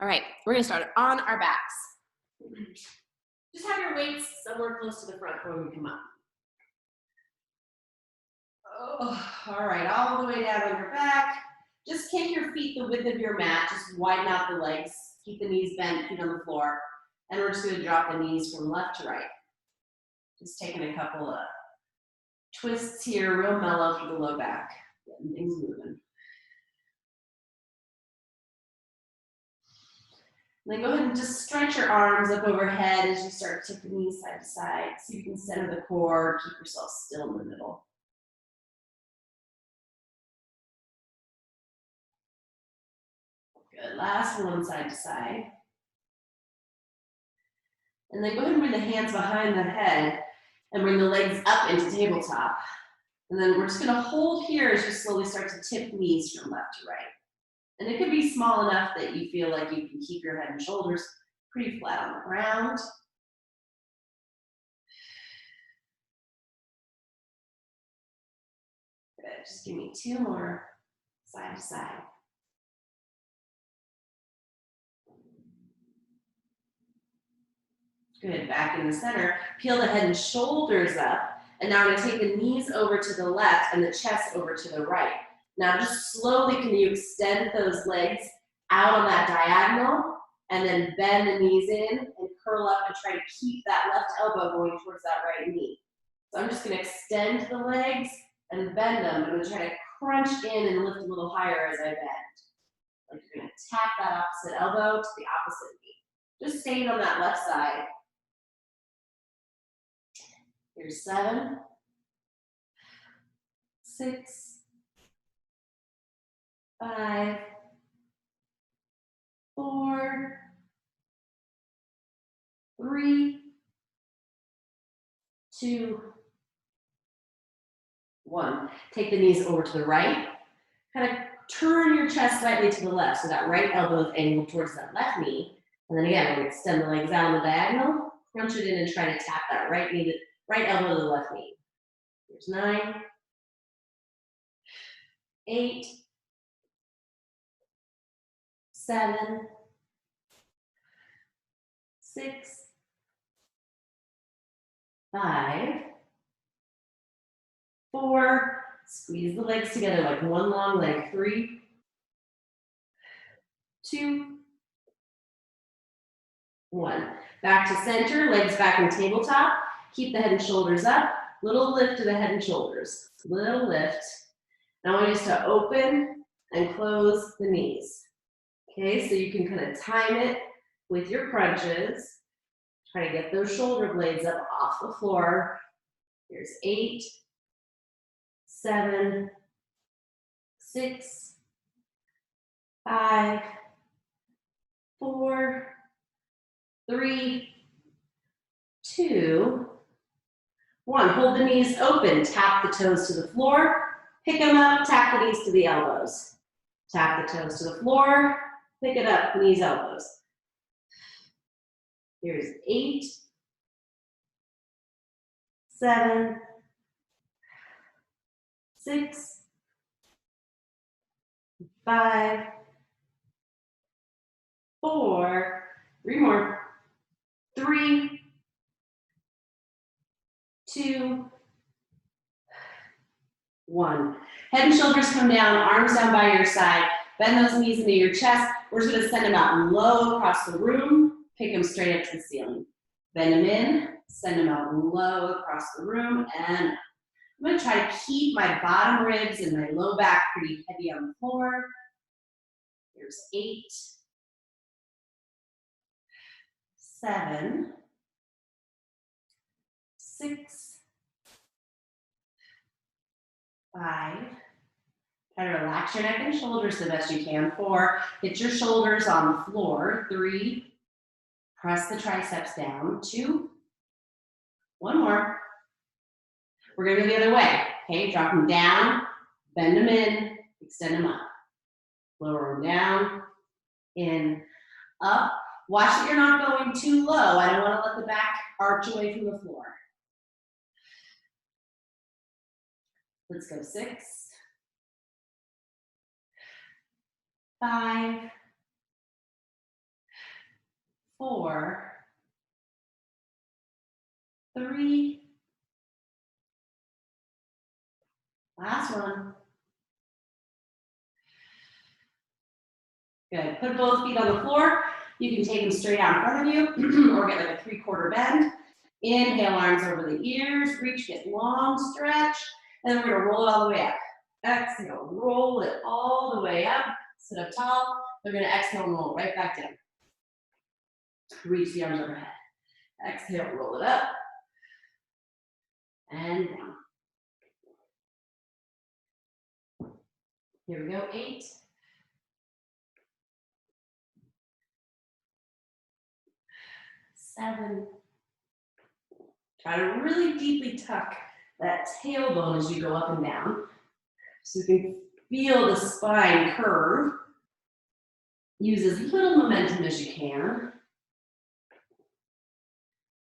All right, we're gonna start on our backs. Just have your weights somewhere close to the front when we come up. Oh, all right, all the way down on your back. Just kick your feet the width of your mat. Just widen out the legs. Keep the knees bent, feet on the floor. And we're just gonna drop the knees from left to right. Just taking a couple of twists here, real mellow through the low back. Getting things moving. And then go ahead and just stretch your arms up overhead as you start to tip the knees side to side. So you can center the core, keep yourself still in the middle. Good, last one side to side. And then go ahead and bring the hands behind the head and bring the legs up into tabletop. And then we're just gonna hold here as you slowly start to tip knees from left to right. And it could be small enough that you feel like you can keep your head and shoulders pretty flat on the ground. Good, just give me two more side to side. Good, back in the center. Peel the head and shoulders up. And now I'm gonna take the knees over to the left and the chest over to the right. Now just slowly, can you extend those legs out on that diagonal and then bend the knees in and curl up and try to keep that left elbow going towards that right knee. So I'm just gonna extend the legs and bend them. I'm gonna try to crunch in and lift a little higher as I bend. Like you're gonna tap that opposite elbow to the opposite knee. Just staying on that left side. Here's 7, 6, 5, 4, 3, 2, 1. Take the knees over to the right. Kind of turn your chest slightly to the left so that right elbow is angled towards that left knee. And then again, we're going to extend the legs out on the diagonal, crunch it in and try to tap that right knee, right elbow to the left knee. Here's 9, 8, 7, 6, 5, 4, squeeze the legs together like one long leg. 3, 2, 1. Back to center, legs back in tabletop. Keep the head and shoulders up. Little lift to the head and shoulders. Little lift. Now I want you just to open and close the knees. Okay, so you can kind of time it with your crunches. Try to get those shoulder blades up off the floor. Here's 8, 7, 6, 5, 4, 3, 2, 1. Hold the knees open. Tap the toes to the floor. Pick them up. Tap the knees to the elbows. Tap the toes to the floor. Pick it up. Knees, elbows. Here's 8, 7, 6, 5, 4, 3 more, 3, 2, 1. Head and shoulders come down, arms down by your side. Bend those knees into your chest. We're just gonna send them out low across the room. Pick them straight up to the ceiling. Bend them in, send them out low across the room, and I'm gonna try to keep my bottom ribs and my low back pretty heavy on the floor. Here's 8, 7, 6, 5. Try to relax your neck and shoulders the best you can. 4, hit your shoulders on the floor. 3, press the triceps down. 2, 1 more. We're gonna go the other way. Okay, drop them down, bend them in, extend them up. Lower them down, in, up. Watch that you're not going too low. I don't want to let the back arch away from the floor. Let's go 6, 5, 4, 3, last one. Good. Put both feet on the floor. You can take them straight out in front of you or get like a 3/4 bend. Inhale, arms over the ears, reach, get long stretch, and then we're gonna roll it all the way up. Exhale, roll it all the way up, sit up tall. We're gonna exhale and roll right back down. Reach the arms overhead. Exhale, roll it up, and down. Here we go, 8, 7. Try to really deeply tuck that tailbone as you go up and down. So you can feel the spine curve. Use as little momentum as you can.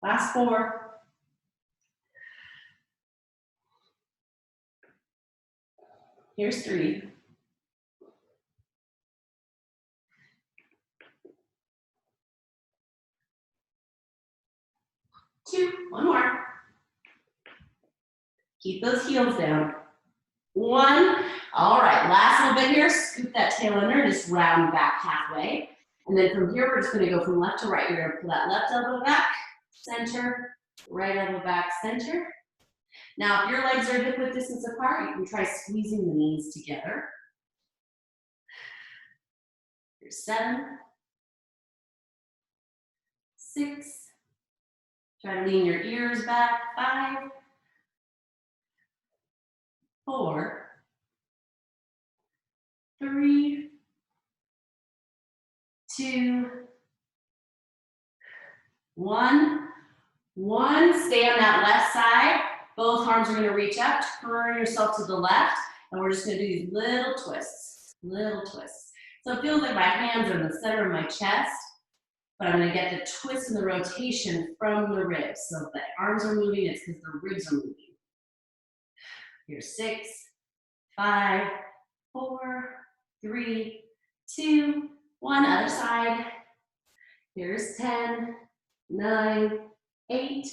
Last 4. Here's 3. 2, one more. Keep those heels down. 1, all right, last little bit here, scoop that tail under, just round back halfway. And then from here, we're just gonna go from left to right. You're gonna pull that left elbow back, center, right elbow back, center. Now, if your legs are hip width distance apart, you can try squeezing the knees together. Here's 7, 6, try to lean your ears back, 5, 4, 3, 2, 1. 1, stay on that left side. Both arms are gonna reach up, turn yourself to the left, and we're just gonna do these little twists, little twists. So it feels like my hands are in the center of my chest, but I'm gonna get the twist and the rotation from the ribs. So if the arms are moving, it's because the ribs are moving. Here's 6, 5, 4, 3, 2, 1, other side. Here's 10, 9, 8,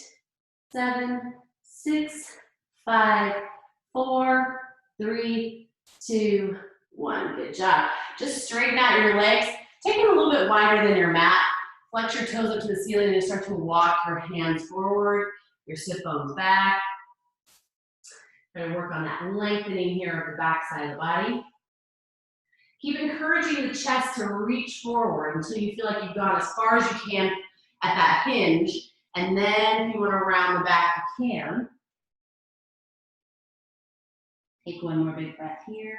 7, 6, 5, 4, 3, 2, 1. Good job. Just straighten out your legs. Take them a little bit wider than your mat. Flex your toes up to the ceiling and start to walk your hands forward, your sit bones back. We're going to work on that lengthening here of the back side of the body. Keep encouraging the chest to reach forward until you feel like you've gone as far as you can at that hinge. And then if you want to round the back, you can. Take one more big breath here.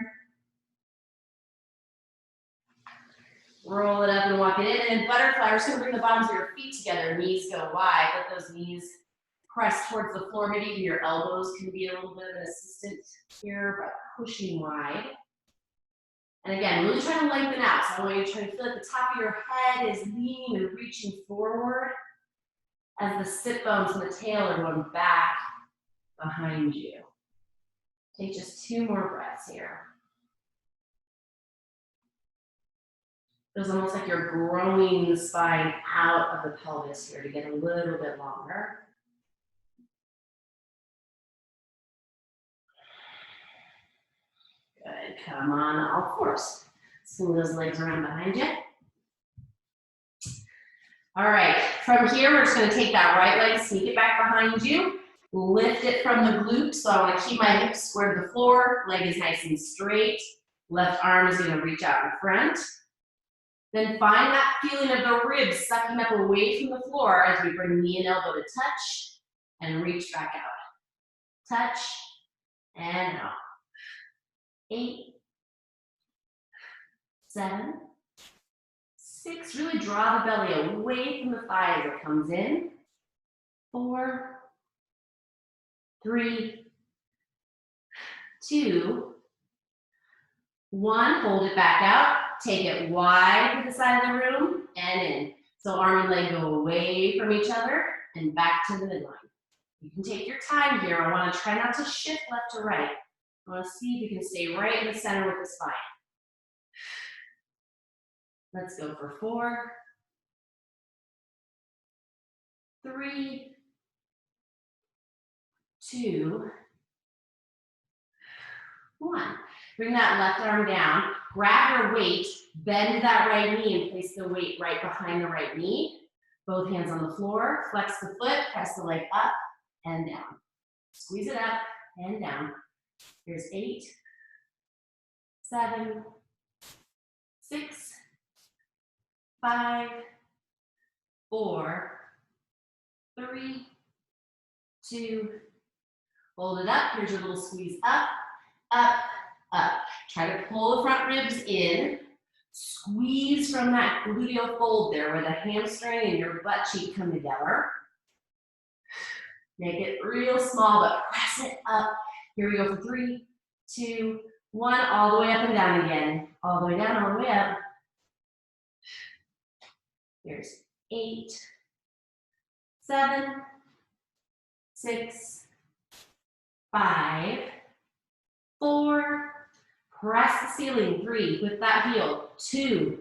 Roll it up and walk it in. And butterfly, we're just going to bring the bottoms of your feet together. Knees go wide. Let those knees press towards the floor. Maybe your elbows can be a little bit of an assistant here, but pushing wide. And again, really trying to lengthen out. So I want you to try to feel like the top of your head is leaning and reaching forward as the sit bones and the tail are going back behind you. Take just 2 more breaths here. Feels almost like you're growing the spine out of the pelvis here to get a little bit longer. Good, come on all fours. Swing those legs around behind you. All right, from here, we're just gonna take that right leg, sneak it back behind you, lift it from the glutes. So I wanna keep my hips square to the floor, leg is nice and straight. Left arm is gonna reach out in front. Then find that feeling of the ribs sucking up away from the floor as we bring knee and elbow to touch and reach back out. Touch and out. 8, 7, 6, really draw the belly away from the thigh as it comes in. 4, 3, 2, 1, hold it back out. Take it wide to the side of the room and in. So arm and leg go away from each other and back to the midline. You can take your time here. I want to try not to shift left to right. I want to see if you can stay right in the center with the spine. Let's go for 4, 3, 2, 1. Bring that left arm down. Grab your weight, bend that right knee and place the weight right behind the right knee. Both hands on the floor. Flex the foot, press the leg up and down. Squeeze it up and down. Here's 8, 7, 6, 5, 4, 3, 2, hold it up. Here's your little squeeze up, up, up. Try to pull the front ribs in. Squeeze from that gluteal fold there where the hamstring and your butt cheek come together. Make it real small, but press it up. Here we go for 3, 2, 1. All the way up and down again. All the way down, all the way up. Here's 8, 7, 6, 5, 4, press the ceiling, 3, with that heel, 2,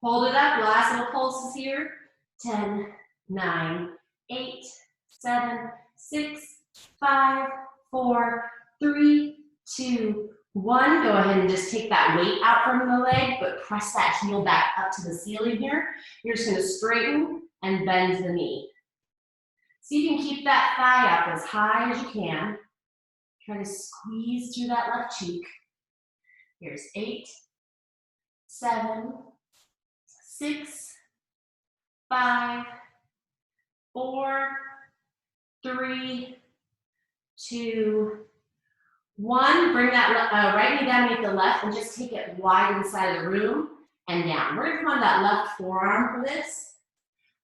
hold it up, last little pulses here, 10, 9, 8, 7, 6, 5, 4, 3, 2, 1. Go ahead and just take that weight out from the leg, but press that heel back up to the ceiling here. You're just gonna straighten and bend the knee. See if you can keep that thigh up as high as you can. Try to squeeze through that left cheek. Here's 8, 7, 6, 5, 4, 3, 2, 1. Bring that right knee down underneath the left and just take it wide inside of the room and down. We're gonna come on that left forearm for this.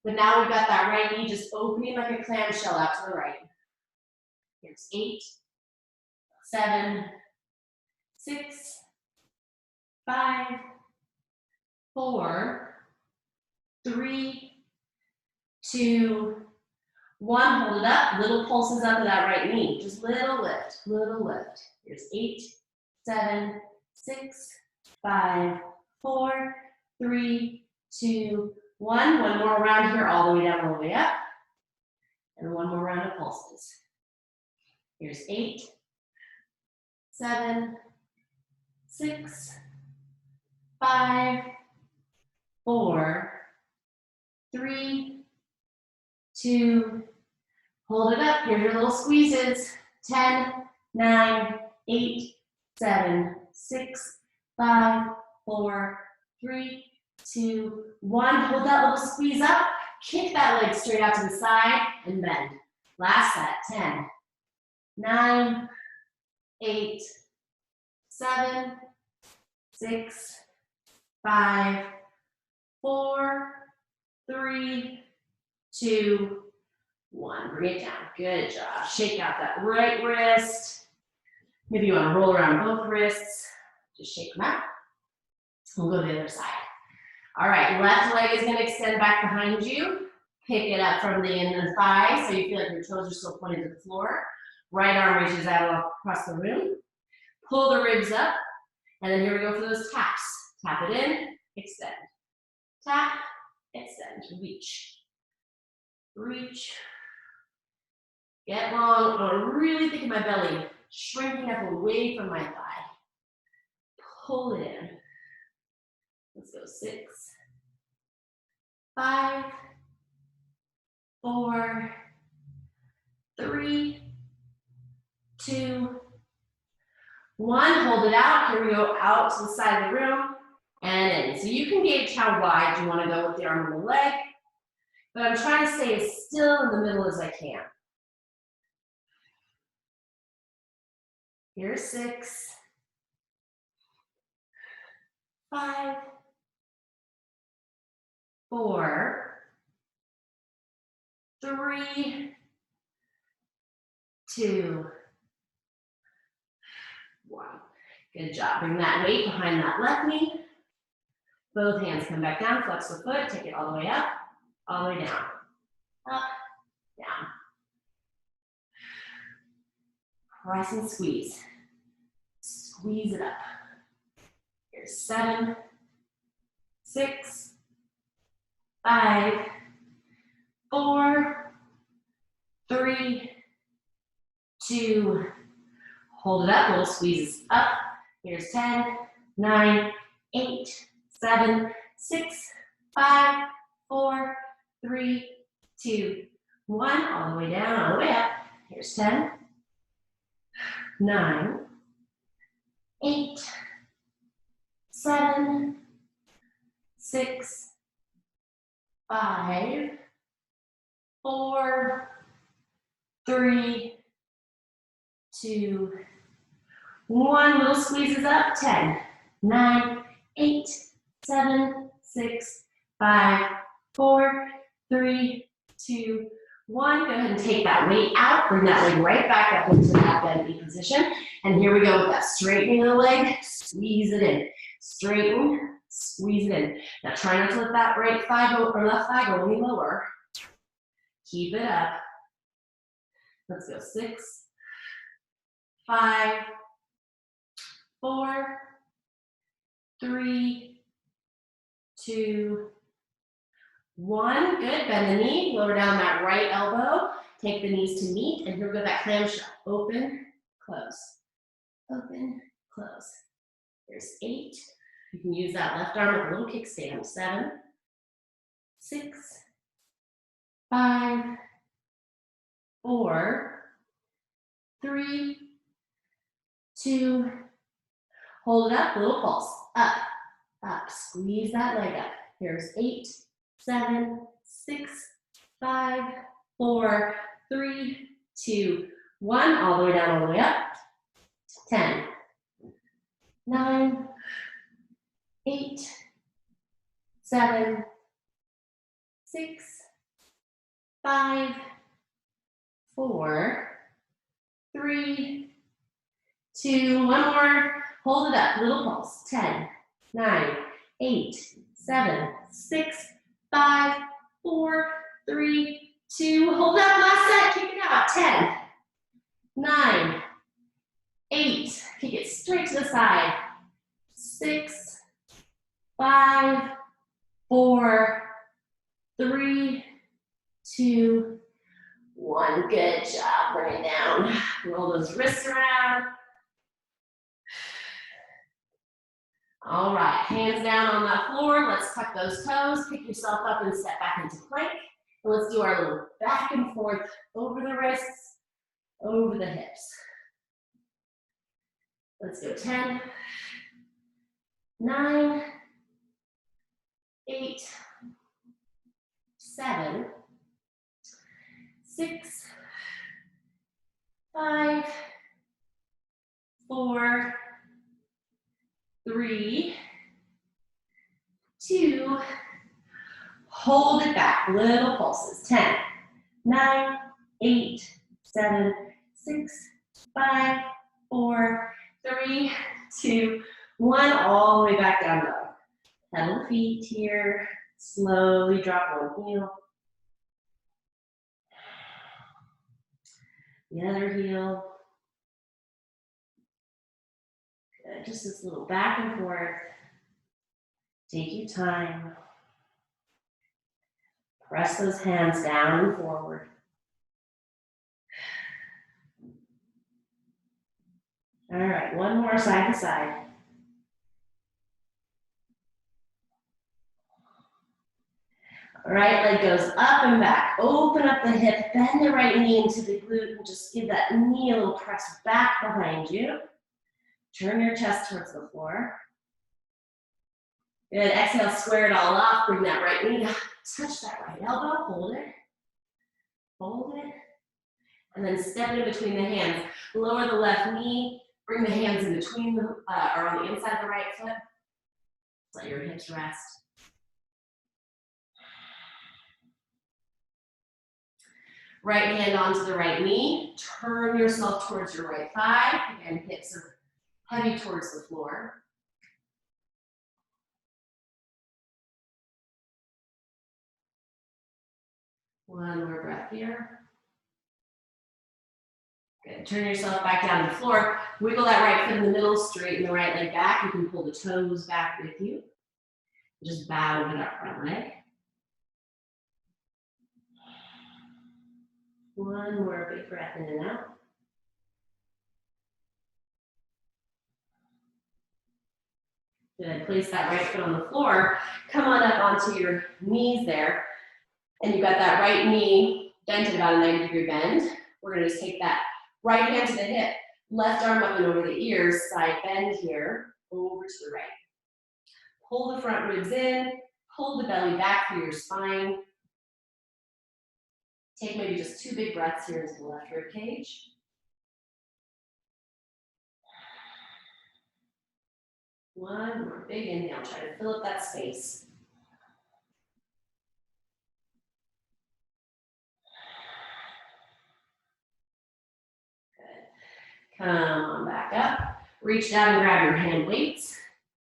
But now we've got that right knee just opening like a clamshell out to the right. Here's 8, 7, 6, 5, 4, 3, 2, 1. Hold it up. Little pulses up to that right knee. Just little lift, little lift. Here's 8, 7, 6, 5, 4, 3, 2, 1. One more round here, all the way down, all the way up. And one more round of pulses. Here's 8, 7, 6, 5, 4, 3, 2, hold it up. Here's your little squeezes. 10, 9, 8, 7, 6, 5, 4, 3, 2, 1. Hold that little squeeze up. Kick that leg straight out to the side and bend. Last set. 10, 9, 8, 7, 6, 5, 4, 3, 2, 1. Bring it down. Good job. Shake out that right wrist. Maybe you want to roll around both wrists. Just shake them out. We'll go to the other side. All right, left leg is going to extend back behind you. Pick it up from the inner thigh so you feel like your toes are still pointed to the floor. Right arm reaches out across the room. Pull the ribs up. And then here we go for those taps. Tap it in, extend. Tap, extend, reach. Reach. Get long. I want to really think of my belly shrinking up away from my thigh. Pull it in. Let's go 6, 5, 4, 3, 2, 1. Hold it out. Here we go out to the side of the room and in. So you can gauge how wide you want to go with the arm and the leg, but I'm trying to stay as still in the middle as I can. Here's 6, 5, 4, 3, 2, 1. Good job. Bring that weight behind that left knee. Both hands come back down. Flex the foot. Take it all the way up, all the way down. Up, down. Press and squeeze. Squeeze it up. Here's 7, 6, 5, 4, 2, hold it up, little squeezes up. Here's 10, 9, 8, 7, 6, 5, 4, 3, 2, 1. All the way down, all the way up. Here's 10, 9, 8, 7, 6, 5, 4, 3, 2, 1. Little squeezes up. 10, 9, 8, 7, 6, 5, 4, 3, 2, 1. Go ahead and take that weight out. Bring that leg right back up into that bendy position. And here we go with that straightening of the leg. Squeeze it in. Straighten, squeeze it in. Now try not to let that right thigh go, or left thigh go any lower. Keep it up. Let's go. 6, 5, 4, 3, 2, 1. Good. Bend the knee. Lower down that right elbow. Take the knees to meet. And here we go. That clamshell. Open, close. Open, close. There's 8. You can use that left arm with a little kickstand. 7, 6, 5, 4, 3, 2. Hold it up. Little pulse. Up, up. Squeeze that leg up. Here's 8, 7, 6, 5, 4, 3, 2, 1. All the way down, all the way up. 10, 9, 8, 7, 6, 5, 4, 3, 2. One more. Hold it up. Little pulse. 10, 9, 8, 7, 6, 5, 4, 3, 2. Hold that last set. Kick it out. 10, 9, 8. Kick it straight to the side. 6, 5, 4, 3, 2, 1. Good job. Bring it down. Roll those wrists around. All right, hands down on that floor. Let's tuck those toes. Pick yourself up and step back into plank. And let's do our little back and forth over the wrists, over the hips. Let's go. 10, 9, 8, 7, 6, 5, 4, 3, 2, hold it back, little pulses. 10, 9, 8, 7, 6, 5, 4, 3, 2, 1. All the way back down dog. Pedal the feet here. Slowly drop one heel. The other heel. Good. Just this little back and forth. Take your time. Press those hands down and forward. All right, one more side to side. All right, leg goes up and back. Open up the hip, bend the right knee into the glute, and just give that knee a little press back behind you. Turn your chest towards the floor. Good, exhale, square it all off. Bring that right knee down. Touch that right elbow, hold it. Hold it. And then step in between the hands. Lower the left knee. Bring the hands in between the, or on the inside of the right foot. Let your hips rest. Right hand onto the right knee. Turn yourself towards your right thigh. Again, hips are heavy towards the floor. One more breath here. Good. Turn yourself back down to the floor. Wiggle that right foot in the middle, straighten the right leg back. You can pull the toes back with you. Just bow over that front leg. One more big breath in and out. Good. Place that right foot on the floor. Come on up onto your knees there. And you've got that right knee bent at about a 90-degree bend. We're gonna just take that right hand to the hip, left arm up and over the ears, side bend here, over to the right. Pull the front ribs in, pull the belly back through your spine. Take maybe just 2 big breaths here into the left rib cage. One more big inhale, try to fill up that space. Good. Come on back up. Reach down and grab your hand weights.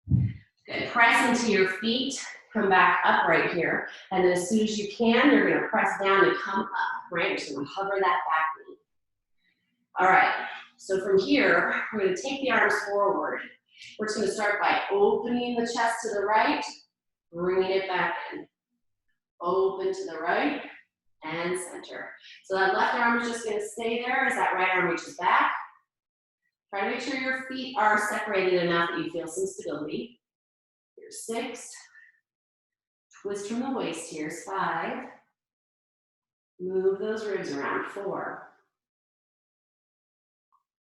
Good. Press into your feet. Come back up right here. And then as soon as you can, you're going to press down and come up, right? You're just going to hover that back knee. All right. So from here, we're going to take the arms forward. We're just going to start by opening the chest to the right, bringing it back in. Open to the right and center. So that left arm is just going to stay there as that right arm reaches back. Try to make sure your feet are separated enough that you feel some stability. Here's 6. Twist from the waist. Here's 5. Move those ribs around. 4.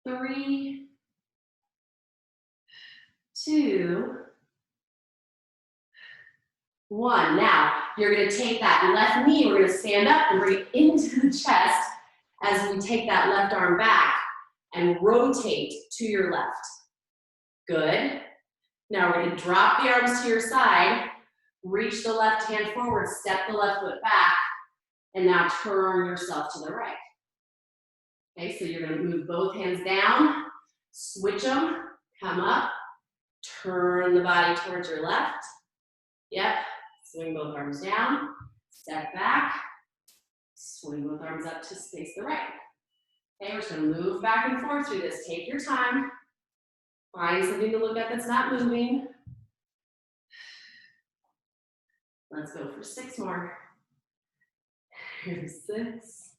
3. 2. 1. Now, you're going to take that left knee, we're going to stand up and bring it into the chest as we take that left arm back and rotate to your left. Good. Now we're going to drop the arms to your side, reach the left hand forward, step the left foot back, and now turn yourself to the right. Okay, so you're going to move both hands down, switch them, come up, turn the body towards your left. Yep. Swing both arms down, step back, swing both arms up to face the right. Okay, we're just gonna move back and forth through this. Take your time. Find something to look at that's not moving. Let's go for 6 more. Here's 6.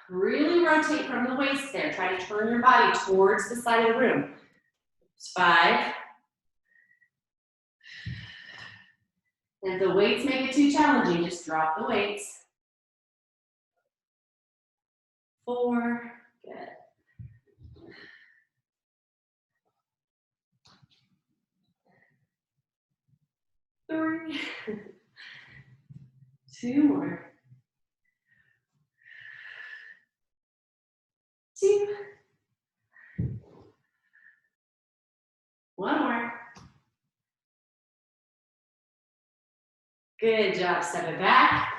Really rotate from the waist there. Try to turn your body towards the side of the room. 5. And if the weights make it too challenging, just drop the weights. 4, good. 3, 2 more. 2. 1 more. Good job. Step it back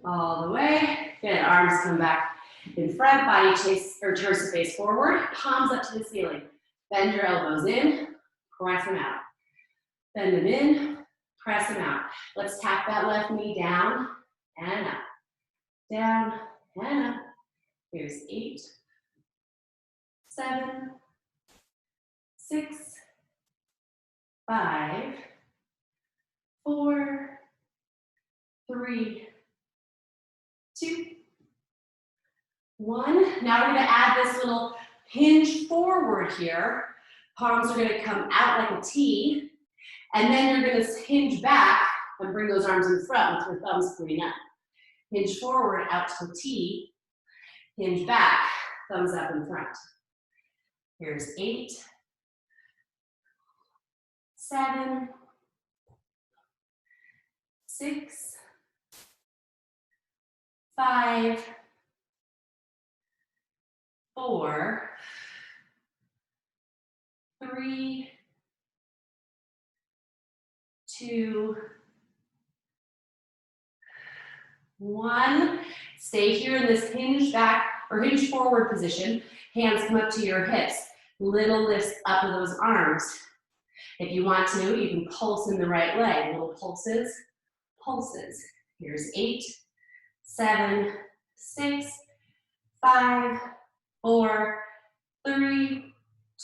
all the way. Good. Arms come back in front. Body turns to face forward. Palms up to the ceiling. Bend your elbows in. Press them out. Bend them in. Press them out. Let's tap that left knee down and up. Down and up. Here's 8, 7, 6, 5, 4, 3, 2, 1. Now we're going to add this little hinge forward here. Palms are going to come out like a T. And then you're going to hinge back and bring those arms in front with your thumbs pointing up. Hinge forward out to a T. Hinge back, thumbs up in front. Here's 8, 7, 6, 5, 4, 3, 2, 1. Stay here in this hinge back or hinge forward position. Hands come up to your hips. Little lifts up of those arms. If you want to, you can pulse in the right leg. Little pulses, pulses. Here's 8, 7, 6, 5, 4, 3,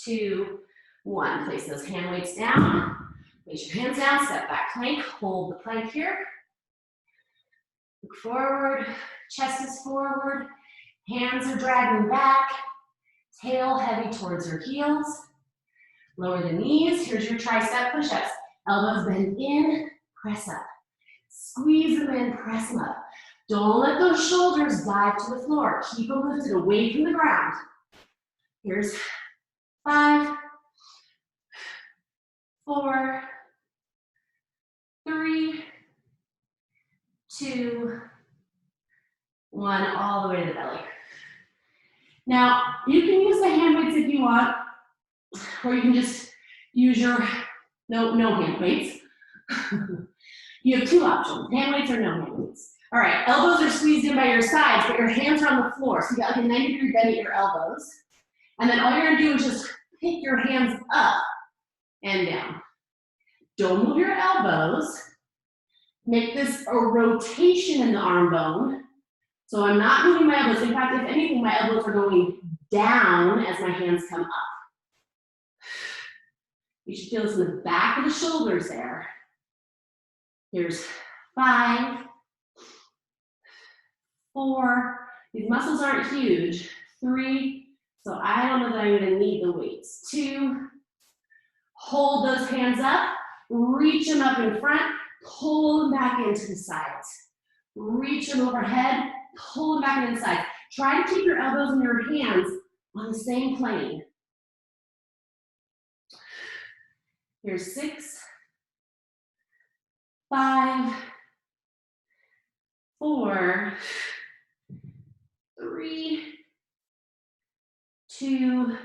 2, 1. Place those hand weights down. Place your hands down, step back plank. Hold the plank here. Look forward, chest is forward. Hands are dragging back. Tail heavy towards your heels. Lower the knees. Here's your tricep push-ups. Elbows bend in, press up. Squeeze them in, press them up. Don't let those shoulders dive to the floor. Keep them lifted away from the ground. Here's 5, 4, 3, 2, 1, all the way to the belly. Now, you can use the hand weights if you want, or you can just use your no hand weights. You have 2 options, hand weights or no hand weights. All right, elbows are squeezed in by your sides, but your hands are on the floor. So you got like a 90-degree bend at your elbows. And then all you're gonna do is just pick your hands up and down. Don't move your elbows. Make this a rotation in the arm bone. So I'm not moving my elbows. In fact, if anything, my elbows are going down as my hands come up. You should feel this in the back of the shoulders there. Here's 5, 4, these muscles aren't huge. 3, so I don't know that I'm gonna need the weights. 2, hold those hands up, reach them up in front, pull them back into the sides. Reach them overhead, pull them back into the sides. Try to keep your elbows and your hands on the same plane. Here's 6, 5, 4, 3, 2,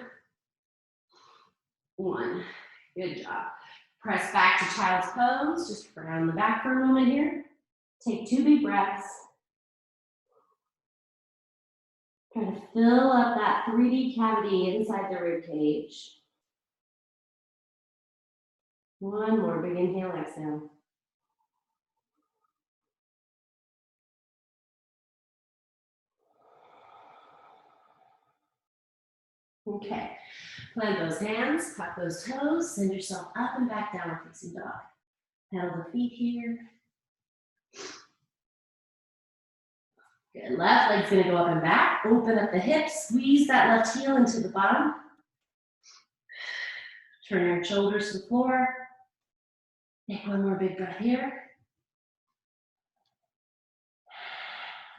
1. Good job. Press back to child's pose. Just round the back for a moment here. Take 2 big breaths. Try to fill up that 3D cavity inside the rib cage. 1 more big inhale, exhale. Okay, plant those hands, tuck those toes, send yourself up and back down, facing dog. Pedal the feet here. Good, left leg's gonna go up and back. Open up the hips, squeeze that left heel into the bottom. Turn your shoulders to the floor. Take 1 more big breath here.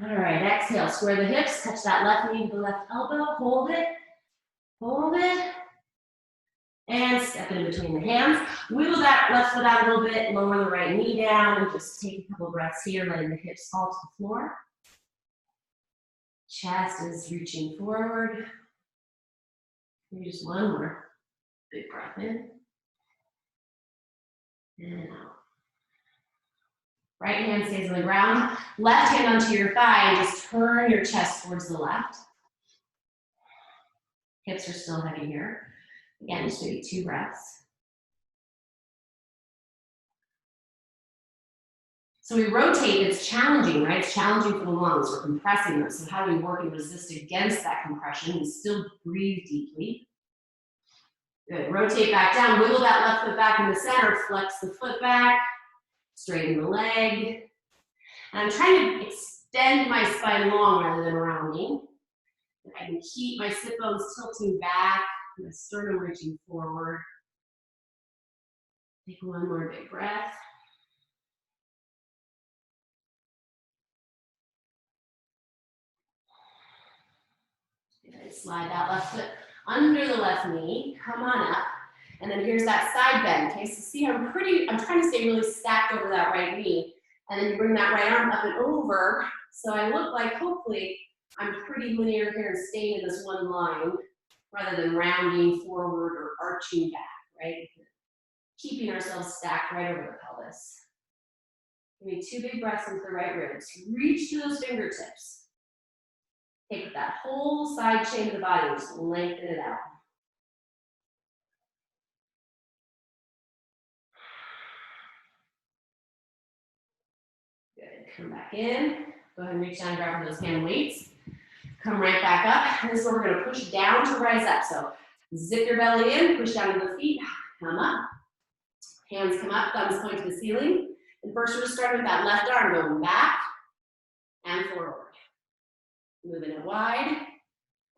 All right, exhale, square the hips, touch that left knee to the left elbow, hold it, and step it in between the hands. Wiggle that left foot out a little bit, lower the right knee down, and just take a couple of breaths here, letting the hips fall to the floor. Chest is reaching forward. Maybe just 1 more big breath in. And out. Right hand stays on the ground. Left hand onto your thigh, and just turn your chest towards the left. Hips are still heavy here. Again, just maybe 2 breaths. So we rotate, it's challenging, right? It's challenging for the lungs, we're compressing them. So how do we work and resist against that compression and still breathe deeply? Good, rotate back down, wiggle that left foot back in the center, flex the foot back, straighten the leg. And I'm trying to extend my spine long rather than rounding. I can keep my sit bones tilting back, my sternum reaching forward. Take 1 more big breath. Good. Slide that left foot under the left knee, come on up. And then here's that side bend. Okay, so see, I'm trying to stay really stacked over that right knee. And then you bring that right arm up and over. So I look like, hopefully, I'm pretty linear here and staying in this one line rather than rounding forward or arching back, right? Keeping ourselves stacked right over the pelvis. Give me 2 big breaths into the right ribs. Reach to those fingertips. Take that whole side chain of the body and just lengthen it out. Good, come back in. Go ahead and reach down and grab those hand weights. Come right back up. And this is where we're gonna push down to rise up. So zip your belly in, push down to the feet, come up. Hands come up, thumbs point to the ceiling. And first we're just starting with that left arm going back and forward. Moving it wide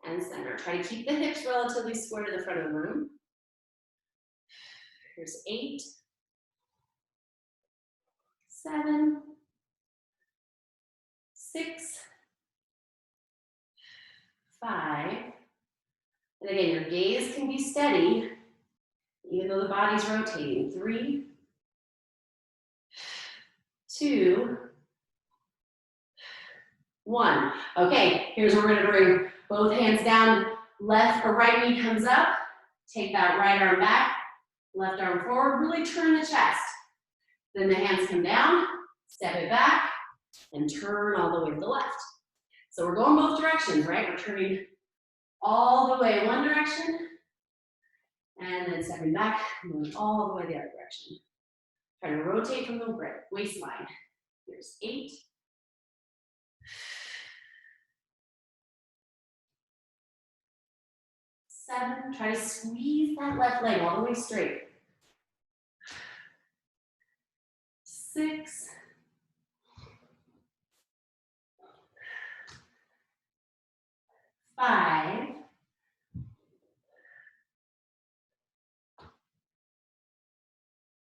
and center. Try to keep the hips relatively square to the front of the room. Here's 8, 7, 6, 5. And again, your gaze can be steady, even though the body's rotating. 3, 2, 1. Okay, here's where we're gonna bring both hands down. Left or right knee comes up. Take that right arm back, left arm forward. Really turn the chest. Then the hands come down, step it back, and turn all the way to the left. So we're going both directions, right? We're turning all the way one direction, and then stepping back, and going all the way the other direction. Trying to rotate from the waistline. Here's 8. 7, try to squeeze that left leg all the way straight. 6, 5,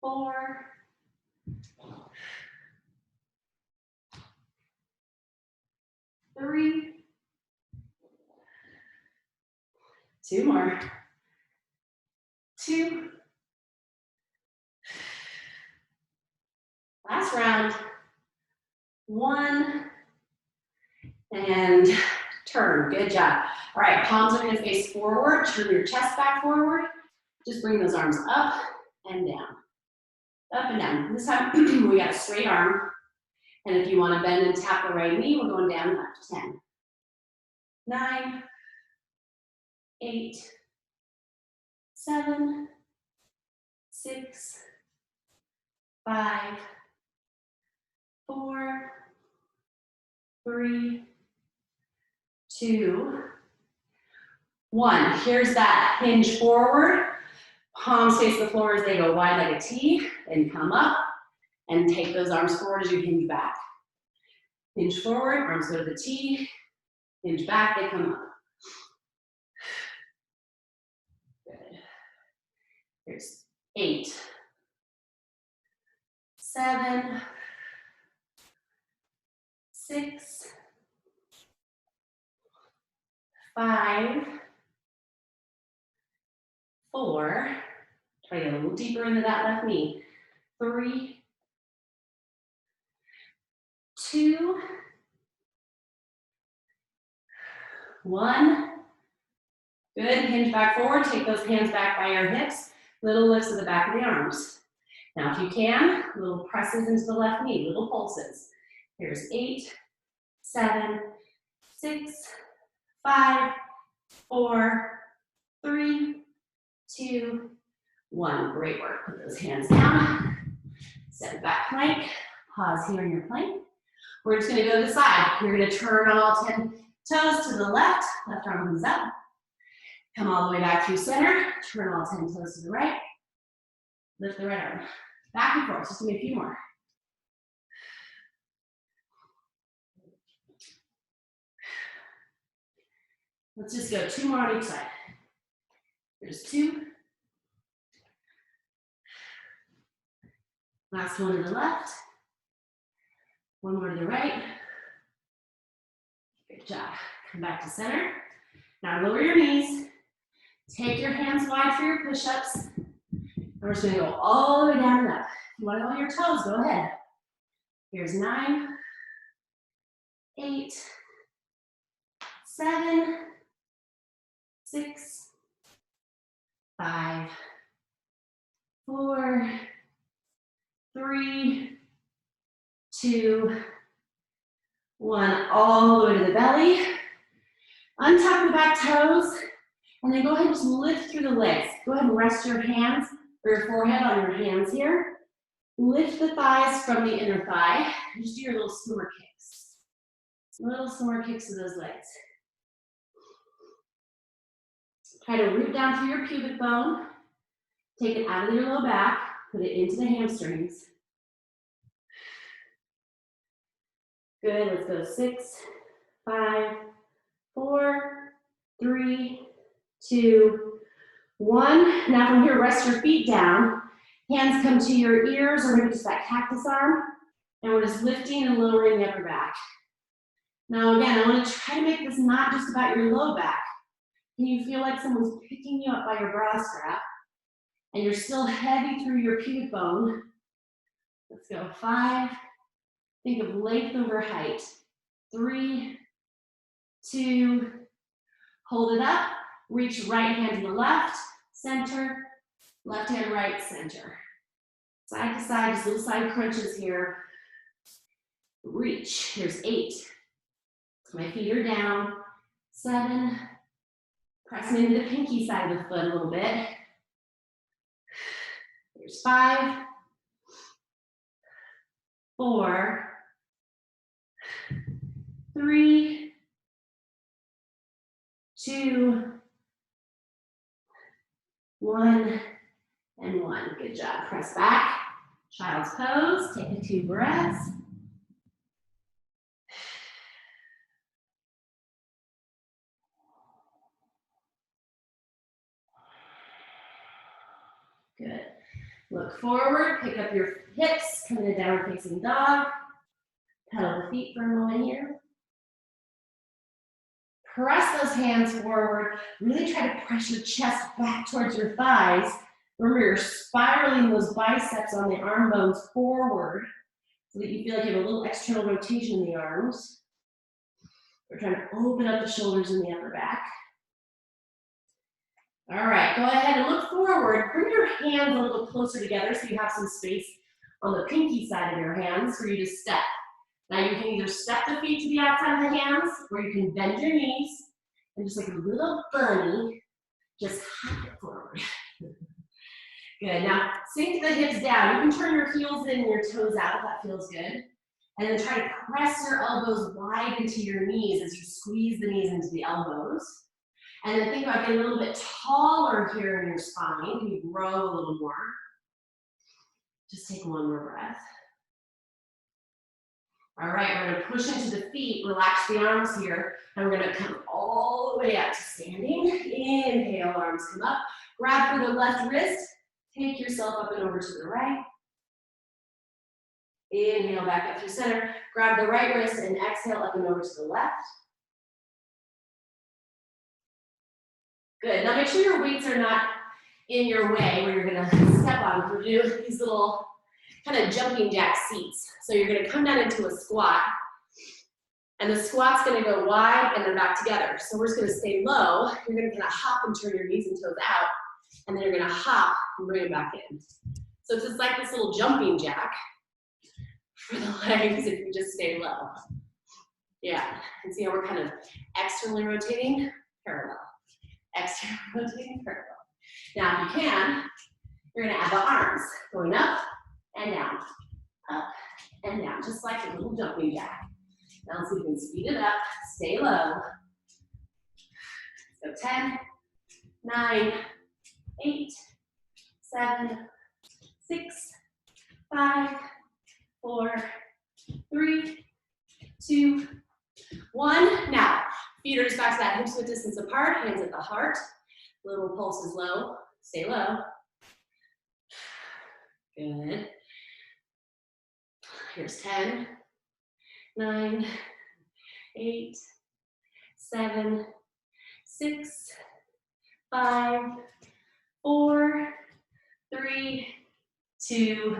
4, 3, 2 more, 2, last round, 1, and turn. Good job. All right, palms are going to face forward. Turn your chest back forward. Just bring those arms up and down. Up and down. This time we got a straight arm. And if you want to bend and tap the right knee, we're going down left. 10, 9, 8, 7, 6, 5, 4, 3, 2, 1. Here's that hinge forward. Palms face the floor as they go wide like a T. Then come up and take those arms forward as you hinge back. Hinge forward, arms go to the T. Hinge back, they come up. Good. Here's 8, 7, 6, 5, 4, try to get a little deeper into that left knee. 3, 2, 1. Good, hinge back forward, take those hands back by your hips, little lifts to the back of the arms. Now if you can, little presses into the left knee, little pulses. Here's 8, 7, 6, 5, 4, 3, 2, 1. Great work. Put those hands down. Step back plank. Pause here in your plank. We're just going to go to the side. You're going to turn on all 10 toes to the left. Left arm comes up. Come all the way back through center. Turn all 10 toes to the right. Lift the right arm. Back and forth. Just give me a few more. Let's just go 2 more on each side. There's 2. Last one to the left. 1 more to the right. Good job. Come back to center. Now lower your knees. Take your hands wide for your push-ups. And we're just going to go all the way down and up. If you want to go on your toes, go ahead. Here's 9, 8, 7, 6, 5, 4, 3, 2, 1. All the way to the belly. Untuck the back toes. And then go ahead and just lift through the legs. Go ahead and rest your hands or your forehead on your hands here. Lift the thighs from the inner thigh. And just do your little swimmer kicks. Little swimmer kicks to those legs. Try to root down through your pubic bone. Take it out of your low back. Put it into the hamstrings. Good, let's go 6, 5, 4, 3, 2, 1. Now from here, rest your feet down. Hands come to your ears, or maybe just that cactus arm. And we're just lifting and lowering the upper back. Now again, I want to try to make this not just about your low back. Can you feel like someone's picking you up by your bra strap? And you're still heavy through your pubic bone. Let's go. 5. Think of length over height. 3, 2, hold it up. Reach right hand to the left, center, left hand right, center. Side to side, just little side crunches here. Reach. Here's 8. My feet are down. 7. Pressing into the pinky side of the foot a little bit. Here's 5. 4. 3. 2. 1. And 1. Good job. Press back. Child's pose. Take a 2 breaths. Good. Look forward, pick up your hips, come into downward facing dog. Pedal the feet for a moment here. Press those hands forward. Really try to press your chest back towards your thighs. Remember, you're spiraling those biceps on the arm bones forward so that you feel like you have a little external rotation in the arms. We're trying to open up the shoulders and the upper back. All right, go ahead and look forward. Bring your hands a little closer together so you have some space on the pinky side of your hands for you to step. Now you can either step the feet to the outside of the hands, or you can bend your knees and just like a little bunny, just hop it forward. Good, now sink the hips down. You can turn your heels in and your toes out if that feels good. And then try to press your elbows wide into your knees as you squeeze the knees into the elbows. And then think about getting a little bit taller here in your spine. Can you grow a little more? Just take one more breath. All right, we're gonna push into the feet, relax the arms here, and we're gonna come all the way up to standing. Inhale, arms come up. Grab for the left wrist, take yourself up and over to the right. Inhale, back up through center. Grab the right wrist and exhale up and over to the left. Good, now make sure your weights are not in your way where you're gonna step on. We're doing these little kind of jumping jack seats. So you're gonna come down into a squat, and the squat's gonna go wide and then back together. So we're just gonna stay low. You're gonna kind of hop and turn your knees and toes out, and then you're gonna hop and bring it back in. So it's just like this little jumping jack for the legs if you just stay low. Yeah, and see how we're kind of externally rotating, parallel. Externally rotating, parallel. Now if you can, you're gonna add the arms, going up and down, just like a little jumping jack. Now let's see if we can speed it up, stay low. So 10, 9, 8, 7, 6, 5, 4, 3, 2, 1. Now, feet are just back to that hips width distance apart, hands at the heart. Little pulse is low, stay low. Good. Here's 10, 9, 8, 7, 6, 5, 4, 3, 2,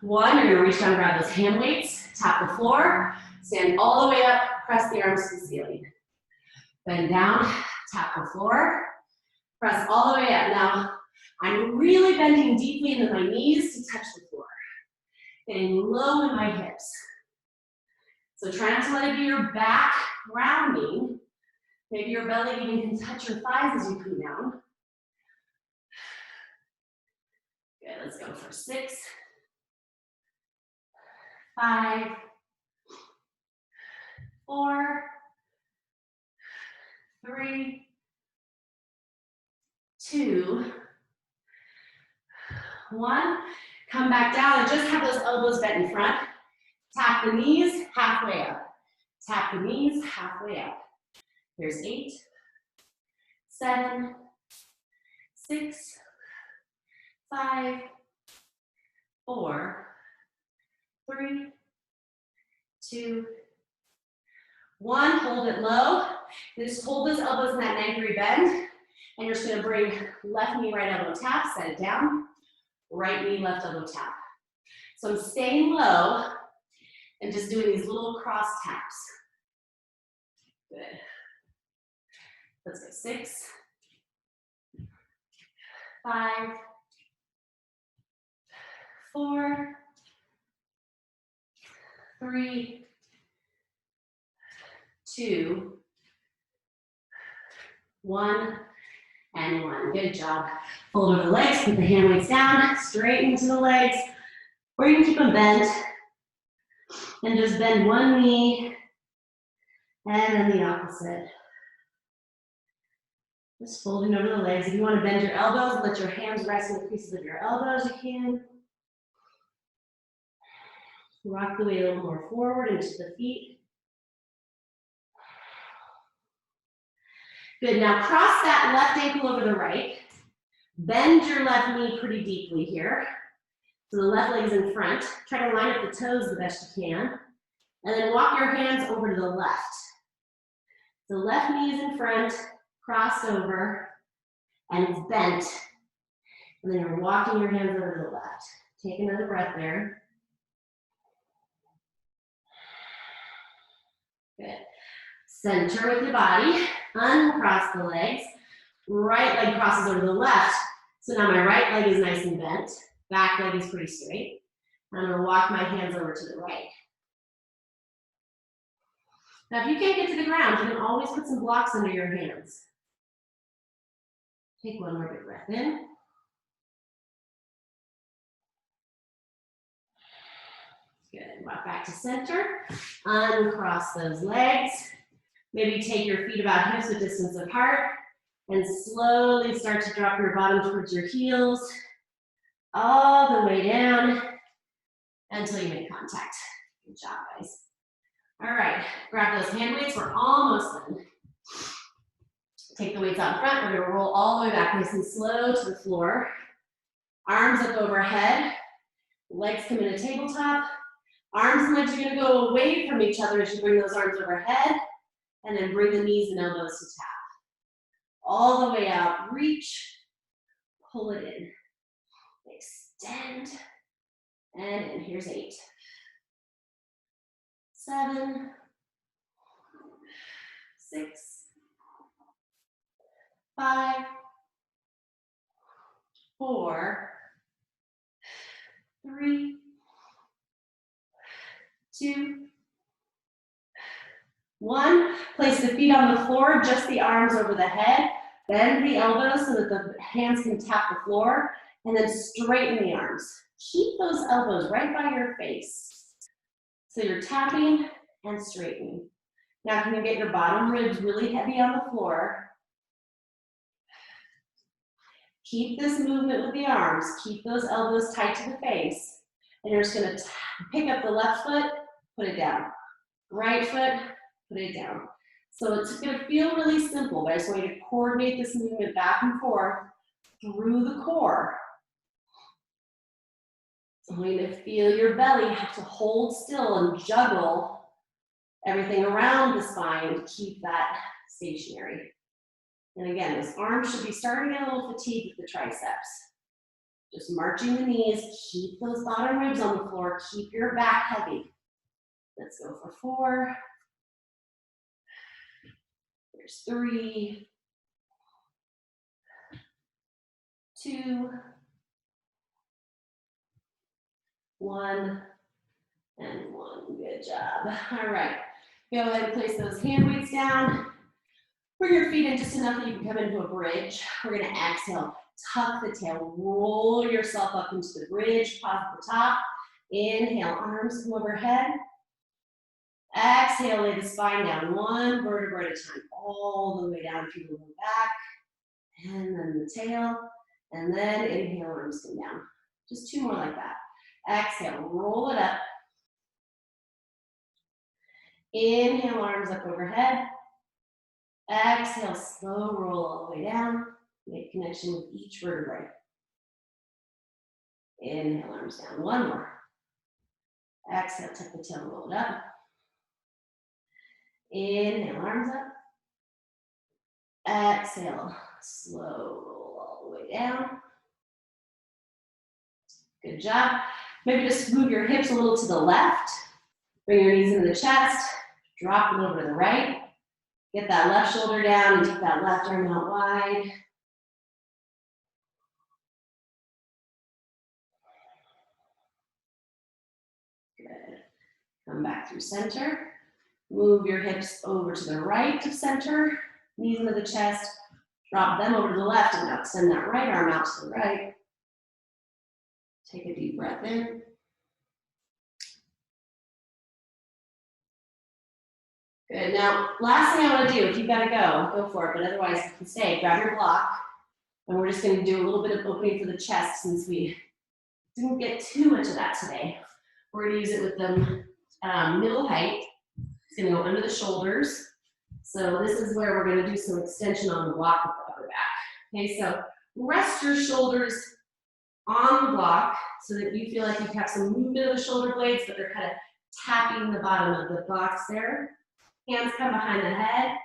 1. You're gonna reach down, grab those hand weights, tap the floor, stand all the way up, press the arms to the ceiling. Bend down, tap the floor, press all the way up. Now, I'm really bending deeply into my knees to touch the floor. Getting low in my hips. So try not to let it be your back rounding. Maybe your belly even can touch your thighs as you come down. Good, let's go for 6, 5, 4, 3, 2, 1. Come back down and just have those elbows bent in front. Tap the knees halfway up. Tap the knees halfway up. Here's 8, 7, 6, 5, 4, 3, 2, 1. Hold it low. Just hold those elbows in that neck bend. And you're just going to bring left knee, right elbow tap, set it down. Right knee, left elbow tap. So I'm staying low and just doing these little cross taps. Good. Let's go 6, 5, 4, 3, 2, 1, and 1. Good job. Fold over the legs, put the hand weights down, straighten into the legs, or you can keep them bent. And just bend one knee, and then the opposite. Just folding over the legs. If you want to bend your elbows, let your hands rest in the creases of your elbows, you can. Rock the weight a little more forward into the feet. Good, now cross that left ankle over the right. Bend your left knee pretty deeply here. So the left leg is in front. Try to line up the toes the best you can. And then walk your hands over to the left. The left knee is in front, crossed over, and it's bent. And then you're walking your hands over to the left. Take another breath there. Good. Center with your body, uncross the legs. Right leg crosses over the left. So now my right leg is nice and bent. Back leg is pretty straight. I'm gonna walk my hands over to the right. Now if you can't get to the ground, you can always put some blocks under your hands. Take one more big breath in. Good, walk back to center. Uncross those legs. Maybe take your feet about hips width distance apart and slowly start to drop your bottom towards your heels all the way down until you make contact. Good job, guys. All right, grab those hand weights. We're almost done. Take the weights out front. We're gonna roll all the way back nice and slow to the floor. Arms up overhead. Legs come in a tabletop. Arms and legs are gonna go away from each other as you bring those arms overhead. And then bring the knees and elbows to tap. All the way out, reach, pull it in. Extend, and in. Here's 8, 7, 6, 5, 4, 3, 2, 1. Place the feet on the floor, just the arms over the head. Bend the elbows so that the hands can tap the floor. And then straighten the arms. Keep those elbows right by your face. So you're tapping and straightening. Now can you get your bottom ribs really heavy on the floor? Keep this movement with the arms. Keep those elbows tight to the face. And you're just gonna pick up the left foot, put it down. Right foot, put it down. So it's gonna feel really simple, but I just want you to coordinate this movement back and forth through the core. I want you to feel your belly have to hold still and juggle everything around the spine to keep that stationary. And again, those arms should be starting to get a little fatigued with the triceps. Just marching the knees, keep those bottom ribs on the floor, keep your back heavy. Let's go for 4. There's 3, 2, 1, and 1. Good job. All right. Go ahead and place those hand weights down. Bring your feet in just enough that you can come into a bridge. We're going to exhale. Tuck the tail. Roll yourself up into the bridge. Pause at the top. Inhale. Arms come overhead. Exhale. Lay the spine down. 1 vertebra at a time. All the way down through the low back. And then the tail. And then inhale. Arms come down. Just 2 more like that. Exhale, roll it up. Inhale, arms up overhead. Exhale, slow roll all the way down. Make connection with each vertebrae. Inhale, arms down. One more. Exhale, tuck the tail, roll it up. Inhale, arms up. Exhale, slow roll all the way down. Good job. Maybe just move your hips a little to the left. Bring your knees into the chest. Drop them over to the right. Get that left shoulder down and take that left arm out wide. Good. Come back through center. Move your hips over to the right of center. Knees into the chest. Drop them over to the left and now extend that right arm out to the right. Take a deep breath in. Good. Now, last thing I want to do, if you've got to go for it, but otherwise you can stay. Grab your block, and we're just going to do a little bit of opening for the chest since we didn't get too much of that today. We're going to use it with the middle height. It's going to go under the shoulders. So this is where we're going to do some extension on the block with the upper back. Okay, so rest your shoulders on the block so that you feel like you have some movement of the shoulder blades, but they're kind of tapping the bottom of the box there. Hands come behind the head,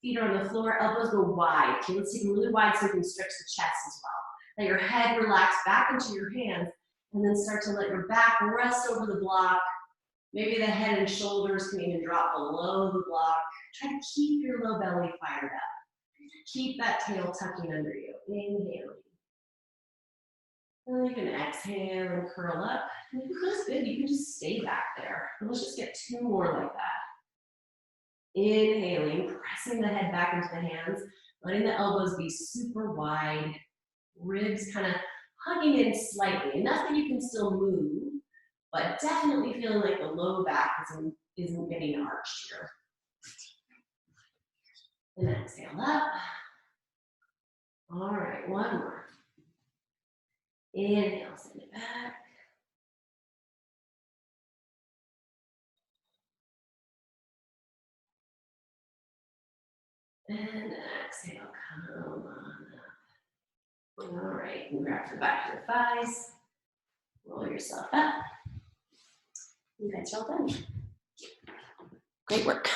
feet are on the floor, elbows go wide. Okay, let's take them really wide so you can stretch the chest as well. Let your head relax back into your hands, and then start to let your back rest over the block. Maybe the head and shoulders can even drop below the block. Try to keep your low belly fired up. Keep that tail tucking under you. Inhale. And you can exhale and curl up. And if it feels good, you can just stay back there. And let's just get two more like that. Inhaling, pressing the head back into the hands, letting the elbows be super wide, ribs kind of hugging in slightly, enough that you can still move, but definitely feeling like the low back isn't getting arched here. And exhale up. All right, one more. Inhale, send it back. And exhale, come on up. All right, and grab the back of your thighs. Roll yourself up. You guys are all done. Great work.